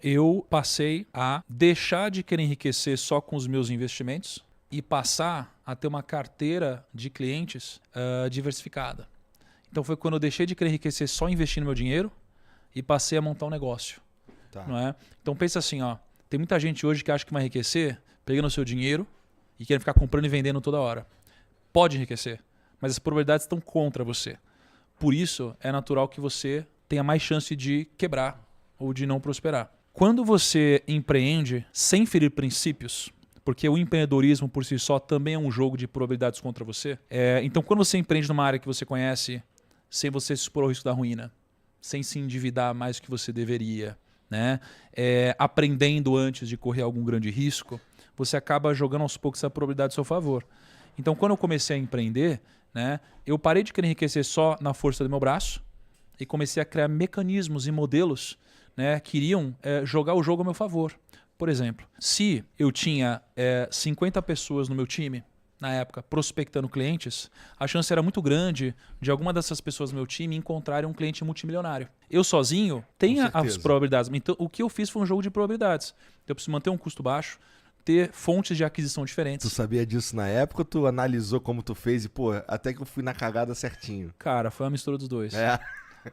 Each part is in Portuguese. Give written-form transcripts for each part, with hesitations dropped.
eu passei a deixar de querer enriquecer só com os meus investimentos e passar a ter uma carteira de clientes diversificada. Então foi quando eu deixei de querer enriquecer só investindo meu dinheiro e passei a montar um negócio. Tá. Não é? Então pensa assim, ó, tem muita gente hoje que acha que vai enriquecer pegando o seu dinheiro e querendo ficar comprando e vendendo toda hora. Pode enriquecer, mas as probabilidades estão contra você. Por isso é natural que você tenha mais chance de quebrar ou de não prosperar. Quando você empreende sem ferir princípios, porque o empreendedorismo por si só também é um jogo de probabilidades contra você, então quando você empreende numa área que você conhece, sem você se expor ao risco da ruína, sem se endividar mais do que você deveria, né? Aprendendo antes de correr algum grande risco, você acaba jogando aos poucos essa probabilidade a seu favor. Então, quando eu comecei a empreender, né, eu parei de querer enriquecer só na força do meu braço e comecei a criar mecanismos e modelos, né, que iriam jogar o jogo a meu favor. Por exemplo, se eu tinha 50 pessoas no meu time, na época, prospectando clientes, a chance era muito grande de alguma dessas pessoas do meu time encontrarem um cliente multimilionário. Eu sozinho tenho as probabilidades. Então, o que eu fiz foi um jogo de probabilidades. Eu preciso manter um custo baixo, ter fontes de aquisição diferentes. Tu sabia disso na época ou tu analisou como tu fez e, pô, até que eu fui na cagada certinho? Cara, foi uma mistura dos dois.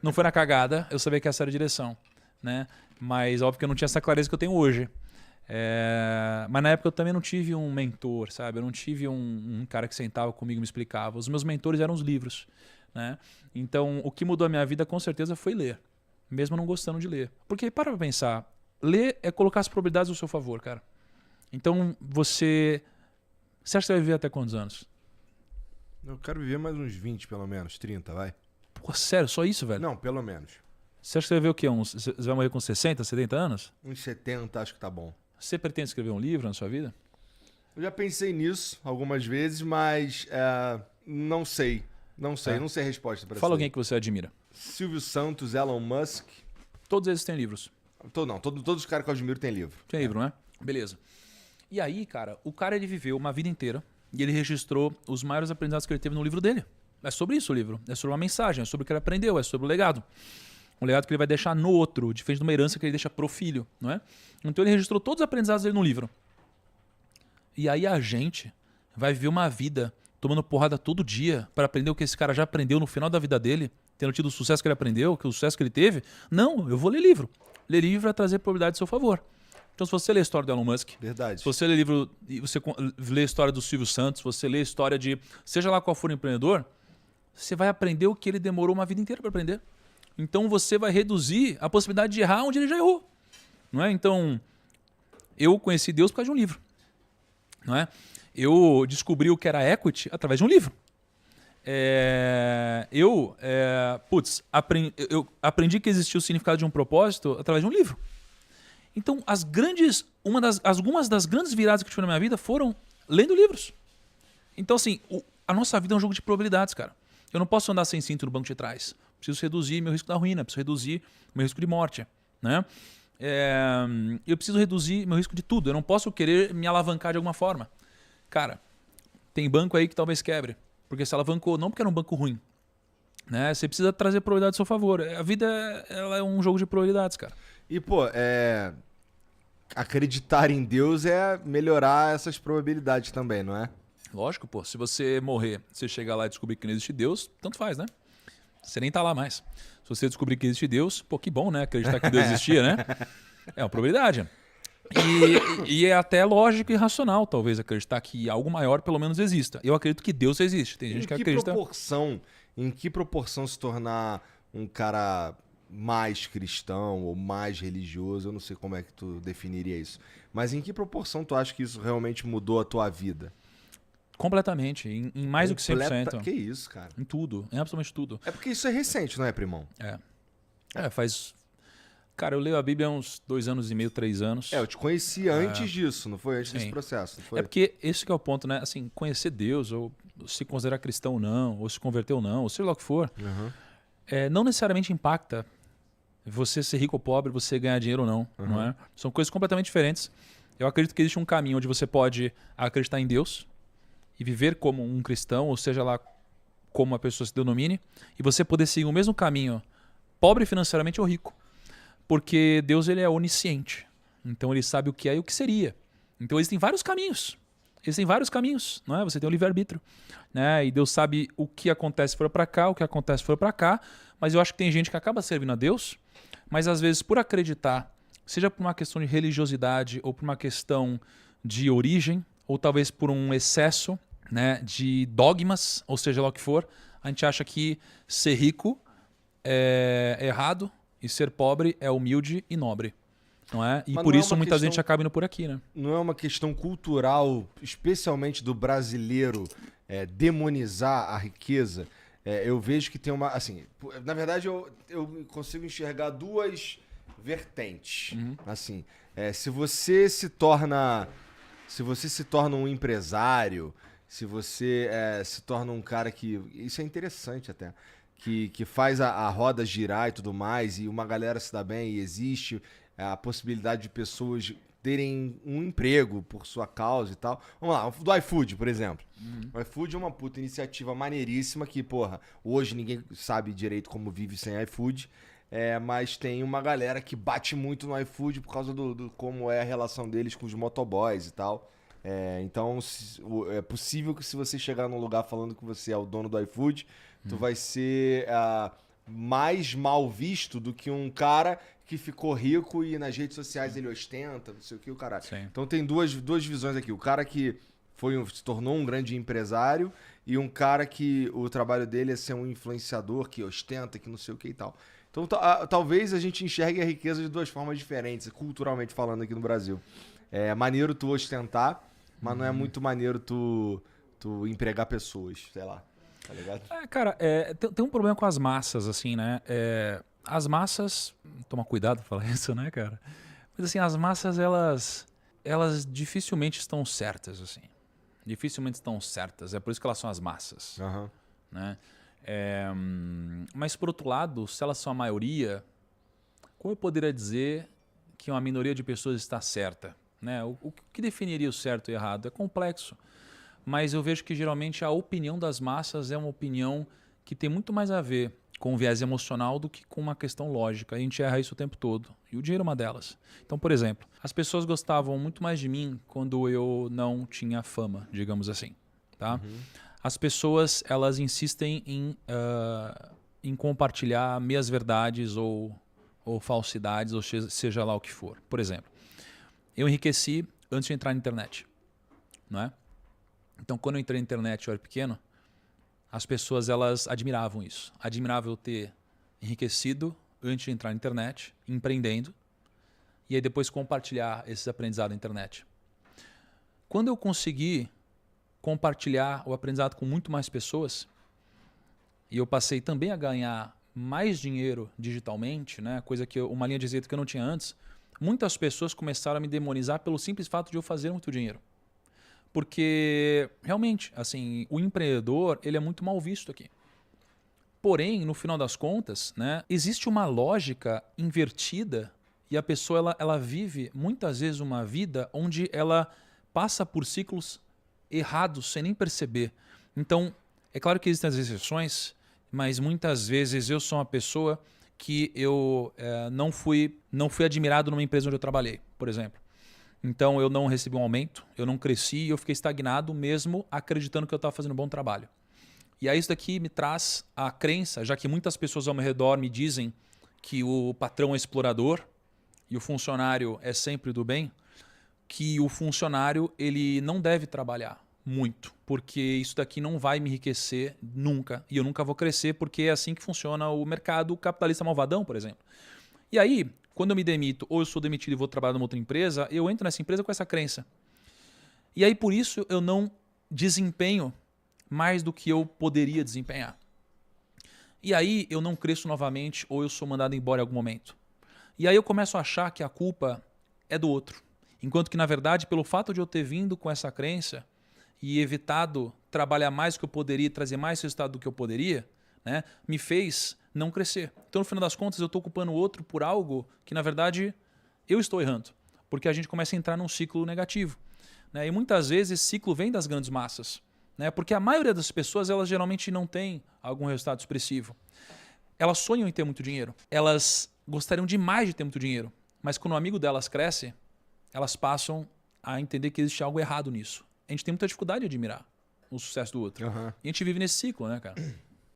Não foi na cagada, eu sabia que essa era a direção, né? Mas óbvio que eu não tinha essa clareza que eu tenho hoje. Mas na época eu também não tive um mentor, sabe? Eu não tive um cara que sentava comigo e me explicava. Os meus mentores eram os livros, né? Então, o que mudou a minha vida com certeza foi ler, mesmo não gostando de ler. Porque para pra pensar, ler é colocar as probabilidades ao seu favor, cara. Então, você acha que você vai viver até quantos anos? Eu quero viver mais uns 20, pelo menos, 30, vai. Pô, sério, só isso, velho? Não, pelo menos. Você acha que você vai ver o quê? Você vai morrer com 60, 70 anos? Uns 70, acho que tá bom. Você pretende escrever um livro na sua vida? Eu já pensei nisso algumas vezes, mas não sei. Não sei a resposta pra isso. Fala alguém que você admira. Silvio Santos, Elon Musk. Todos eles têm livros. Todos os caras que eu admiro têm livro. Tem livro, né? Beleza. E aí, cara, o cara ele viveu uma vida inteira e ele registrou os maiores aprendizados que ele teve no livro dele. É sobre isso o livro. É sobre uma mensagem, é sobre o que ele aprendeu, é sobre o legado. Um legado que ele vai deixar no outro, diferente de uma herança que ele deixa pro filho, não é? Então ele registrou todos os aprendizados dele no livro. E aí a gente vai viver uma vida tomando porrada todo dia para aprender o que esse cara já aprendeu no final da vida dele, tendo tido o sucesso que ele aprendeu, o sucesso que ele teve. Não, eu vou ler livro. Ler livro vai trazer probabilidade a seu favor. Então se você ler a história do Elon Musk, verdade. Se você ler livro e você lê a história do Silvio Santos, você lê a história de seja lá qual for o empreendedor, você vai aprender o que ele demorou uma vida inteira para aprender. Então você vai reduzir a possibilidade de errar onde ele já errou. Não é? Então, eu conheci Deus por causa de um livro. Não é? Eu descobri o que era equity através de um livro. Eu aprendi que existia o significado de um propósito através de um livro. Então, algumas das grandes viradas que eu tive na minha vida foram lendo livros. Então, assim, a nossa vida é um jogo de probabilidades, cara. Eu não posso andar sem cinto no banco de trás. Preciso reduzir meu risco da ruína, preciso reduzir meu risco de morte, né? Eu preciso reduzir meu risco de tudo. Eu não posso querer me alavancar de alguma forma. Cara, tem banco aí que talvez quebre, porque se alavancou, não porque era um banco ruim, né? Você precisa trazer probabilidade a seu favor. A vida ela é um jogo de probabilidades, cara. E, pô, acreditar em Deus é melhorar essas probabilidades também, não é? Lógico, pô. Se você morrer, você chegar lá e descobrir que não existe Deus, tanto faz, né? Você nem tá lá mais. Se você descobrir que existe Deus, pô, que bom, né? Acreditar que Deus existia, né? É uma probabilidade. E é até lógico e racional, talvez, acreditar que algo maior pelo menos exista. Eu acredito que Deus existe. Tem gente que acredita... Em que proporção se tornar um cara mais cristão ou mais religioso? Eu não sei como é que tu definiria isso. Mas em que proporção tu acha que isso realmente mudou a tua vida? Completamente. Em mais do que 100%. Que isso, cara? Em tudo. Em absolutamente tudo. É porque isso é recente, não é, primão? Faz... Cara, eu leio a Bíblia há uns 2 anos e meio, 3 anos. Eu te conheci antes disso, não foi? Antes desse processo, não foi? É porque esse que é o ponto, né? Assim, conhecer Deus, ou se considerar cristão ou não, ou se converter ou não, ou seja lá o que for, não necessariamente impacta você ser rico ou pobre, você ganhar dinheiro ou não, não é? São coisas completamente diferentes. Eu acredito que existe um caminho onde você pode acreditar em Deus e viver como um cristão, ou seja lá como a pessoa se denomine, e você poder seguir o mesmo caminho, pobre financeiramente ou rico. Porque Deus ele é onisciente. Então ele sabe o que é e o que seria. Então existem vários caminhos. Não é? Você tem o livre-arbítrio, né? E Deus sabe o que acontece se for para cá, o que acontece se for para cá. Mas eu acho que tem gente que acaba servindo a Deus, mas às vezes por acreditar, seja por uma questão de religiosidade ou por uma questão de origem, ou talvez por um excesso, né, de dogmas, ou seja lá o que for, a gente acha que ser rico é errado e ser pobre é humilde e nobre. Não é? E Mas por não é isso uma muita questão- gente acaba indo por aqui, né? Não é uma questão cultural, especialmente do brasileiro, demonizar a riqueza? Eu vejo que tem uma. Assim, na verdade, eu consigo enxergar duas vertentes. Assim, se você se torna. Se você se torna um empresário, se você se torna um cara que. Isso é interessante até. Que faz a roda girar e tudo mais, e uma galera se dá bem, e existe a possibilidade de pessoas terem um emprego por sua causa e tal. Vamos lá, do iFood, por exemplo. O iFood é uma puta iniciativa maneiríssima que, porra, hoje ninguém sabe direito como vive sem iFood, mas tem uma galera que bate muito no iFood por causa do como é a relação deles com os motoboys e tal. Então, é possível que se você chegar num lugar falando que você é o dono do iFood, tu vai ser mais mal visto do que um cara que ficou rico e nas redes sociais ele ostenta, não sei o que, o caralho. Sim. Então tem duas visões aqui. O cara que se tornou um grande empresário e um cara que o trabalho dele é ser um influenciador que ostenta, que não sei o que e tal. Então talvez a gente enxergue a riqueza de duas formas diferentes, culturalmente falando aqui no Brasil. É maneiro tu ostentar, mas não é muito maneiro tu empregar pessoas, sei lá. Tá ligado? Cara, tem um problema com as massas, assim, né? As massas... Toma cuidado pra falar isso, né, cara? Mas, assim, as massas, elas dificilmente estão certas, assim. Dificilmente estão certas. É por isso que elas são as massas, Aham. né? Mas, por outro lado, se elas são a maioria, como eu poderia dizer que uma minoria de pessoas está certa? Né? O que definiria o certo e errado? É complexo. Mas eu vejo que geralmente a opinião das massas é uma opinião que tem muito mais a ver com o viés emocional do que com uma questão lógica. A gente erra isso o tempo todo. E o dinheiro é uma delas. Então, por exemplo, as pessoas gostavam muito mais de mim quando eu não tinha fama, digamos assim. Tá? As pessoas, elas insistem em compartilhar meias verdades ou falsidades, ou seja lá o que for. Por exemplo, eu enriqueci antes de entrar na internet. Não é? Então, quando eu entrei na internet, eu era pequeno, as pessoas elas admiravam isso. Admiravam eu ter enriquecido antes de entrar na internet, empreendendo, e aí depois compartilhar esses aprendizados na internet. Quando eu consegui compartilhar o aprendizado com muito mais pessoas, e eu passei também a ganhar mais dinheiro digitalmente, né, coisa que uma linha de receita que eu não tinha antes, muitas pessoas começaram a me demonizar pelo simples fato de eu fazer muito dinheiro. Porque, realmente, assim, o empreendedor ele é muito mal visto aqui. Porém, no final das contas, né, existe uma lógica invertida e a pessoa ela vive muitas vezes uma vida onde ela passa por ciclos errados sem nem perceber. Então, é claro que existem as exceções, mas muitas vezes eu sou uma pessoa que eu não fui admirado numa empresa onde eu trabalhei, por exemplo. Então eu não recebi um aumento, eu não cresci e eu fiquei estagnado mesmo acreditando que eu estava fazendo um bom trabalho. E aí isso daqui me traz a crença, já que muitas pessoas ao meu redor me dizem que o patrão é explorador e o funcionário é sempre do bem, que o funcionário ele não deve trabalhar muito, porque isso daqui não vai me enriquecer nunca e eu nunca vou crescer porque é assim que funciona o mercado capitalista malvadão, por exemplo. E aí, quando eu me demito ou eu sou demitido e vou trabalhar numa outra empresa, eu entro nessa empresa com essa crença. E aí, por isso, eu não desempenho mais do que eu poderia desempenhar. E aí, eu não cresço novamente ou eu sou mandado embora em algum momento. E aí, eu começo a achar que a culpa é do outro. Enquanto que, na verdade, pelo fato de eu ter vindo com essa crença e evitado trabalhar mais do que eu poderia e trazer mais resultado do que eu poderia, né, me fez não crescer. Então, no final das contas, eu estou culpando o outro por algo que, na verdade, eu estou errando. Porque a gente começa a entrar num ciclo negativo. Né? E muitas vezes esse ciclo vem das grandes massas. Né? Porque a maioria das pessoas, elas geralmente não tem algum resultado expressivo. Elas sonham em ter muito dinheiro. Elas gostariam demais de ter muito dinheiro. Mas quando o amigo delas cresce, elas passam a entender que existe algo errado nisso. A gente tem muita dificuldade de admirar o sucesso do outro. Aham. E a gente vive nesse ciclo, né, cara?